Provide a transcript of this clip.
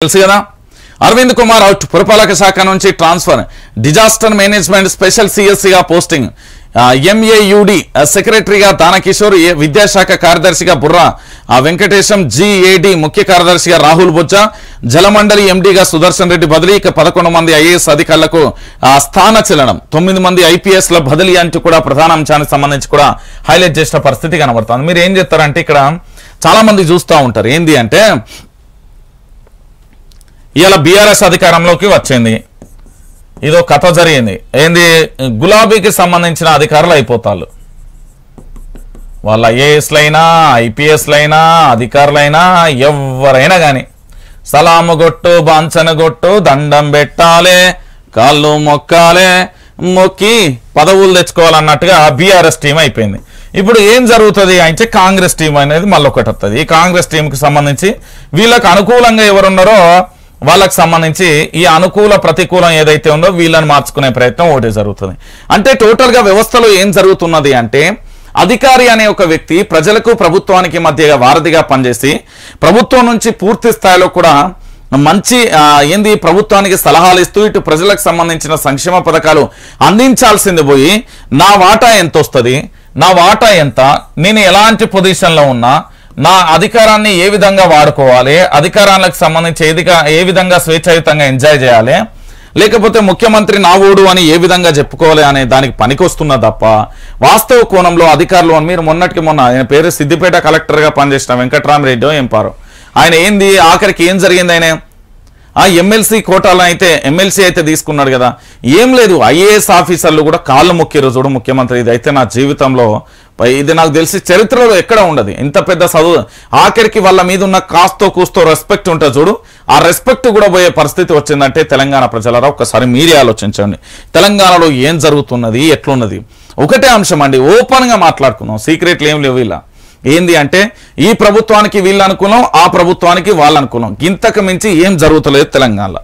తెలుసు కదా అరవింద్ కుమార్ అవుట్ పురపాలక శాఖ నుంచి ట్రాన్స్ఫర్ డిజాస్టర్ మేనేజ్మెంట్ స్పెషల్ సిఎస్సిగా పోస్టింగ్ ఎంఏయుడి సెక్రటరీగా దానకిషోర్ విద్యాశాఖ కార్యదర్శిగా బుర్రా వెంకటేశం జిఏడి ముఖ్య కార్యదర్శిగా రాహుల్ బొజ్జా జలమండలి ఎండిగా సుదర్శన్ రెడ్డి బదిలీ ఇక 11 మంది ఐఏఎస్ అధికారులకు స్థాన చలనం 9 మంది ఐపీఎస్ల బదిలీ అంటూ కూడా ప్రధాన అంశానికి సంబంధించి కూడా హైలైట్ చేసిన పరిస్థితి కనబడుతుంది. మీరు ఏం చేస్తారంటే ఇక్కడ చాలా మంది చూస్తూ ఉంటారు ఏంది అంటే ఇలా బీఆర్ఎస్ అధికారంలోకి వచ్చింది ఇదో కథ జరిగింది ఏంది గులాబీకి సంబంధించిన అధికారులు అయిపోతారు వాళ్ళ ఐఏఎస్లైనా ఐపీఎస్లైనా అధికారులైనా ఎవరైనా కానీ సలాము గొట్టు బాంచన గొట్టు దండం పెట్టాలే కాళ్ళు మొక్కాలే మొక్కి పదవులు తెచ్చుకోవాలన్నట్టుగా బీఆర్ఎస్ టీం అయిపోయింది. ఇప్పుడు ఏం జరుగుతుంది అంటే కాంగ్రెస్ టీం అనేది మళ్ళీ ఒకటి వస్తుంది. ఈ కాంగ్రెస్ టీంకి సంబంధించి వీళ్ళకి అనుకూలంగా ఎవరున్నారో వాళ్ళకి సంబంధించి ఈ అనుకూల ప్రతికూలం ఏదైతే ఉందో వీళ్ళని మార్చుకునే ప్రయత్నం ఒకటి జరుగుతుంది. అంటే టోటల్గా వ్యవస్థలో ఏం జరుగుతున్నది అంటే అధికారి అనే ఒక వ్యక్తి ప్రజలకు ప్రభుత్వానికి మధ్యగా వారధిగా పనిచేసి ప్రభుత్వం నుంచి పూర్తి స్థాయిలో కూడా మంచి ఏంది ప్రభుత్వానికి సలహాలు ఇస్తూ ఇటు ప్రజలకు సంబంధించిన సంక్షేమ పథకాలు అందించాల్సింది పోయి నా వాటా ఎంత వస్తుంది, నా వాటా ఎంత, నేను ఎలాంటి పొజిషన్లో ఉన్నా, నా అధికారాన్ని ఏ విధంగా వాడుకోవాలి, అధికారాలకు సంబంధించి ఏ విధంగా స్వేచ్ఛాయుతంగా ఎంజాయ్ చేయాలి, లేకపోతే ముఖ్యమంత్రి నా ఓడు అని ఏ విధంగా చెప్పుకోవాలి అనే దానికి పనికొస్తున్నా తప్ప వాస్తవ కోణంలో అధికారులు మీరు మొన్నటికి మొన్న ఆయన పేరు సిద్దిపేట కలెక్టర్గా పనిచేసిన వెంకట్రామరెడ్డి ఎంపారు ఆయన ఏంది ఆఖరికి ఏం జరిగింది ఆయన ఎమ్మెల్సీ కోటాలో అయితే ఎమ్మెల్సీ అయితే తీసుకున్నాడు కదా ఏం లేదు ఐఏఎస్ ఆఫీసర్లు కూడా కాళ్ళు మొక్కిరు చూడు ముఖ్యమంత్రి ఇది అయితే నా జీవితంలో ఇది నాకు తెలిసి చరిత్రలో ఎక్కడ ఉండదు ఇంత పెద్ద చదువు ఆఖరికి వాళ్ళ మీద ఉన్న కాస్తో కూస్తో రెస్పెక్ట్ ఉంటుంది చూడు ఆ రెస్పెక్ట్ కూడా పోయే పరిస్థితి వచ్చిందంటే తెలంగాణ ప్రజలారా ఒక్కసారి మీరే ఆలోచించండి తెలంగాణలో ఏం జరుగుతున్నది ఎట్లున్నది. ఒకటే అంశం అండి ఓపెన్గా మాట్లాడుకున్నాం సీక్రెట్లు ఏం లేవు ఇలా ఏంది అంటే ఈ ప్రభుత్వానికి వీళ్ళు అనుకున్నాం ఆ ప్రభుత్వానికి వాళ్ళు అనుకున్నాం ఇంతకు మించి ఏం జరుగుతలేదు తెలంగాణలో.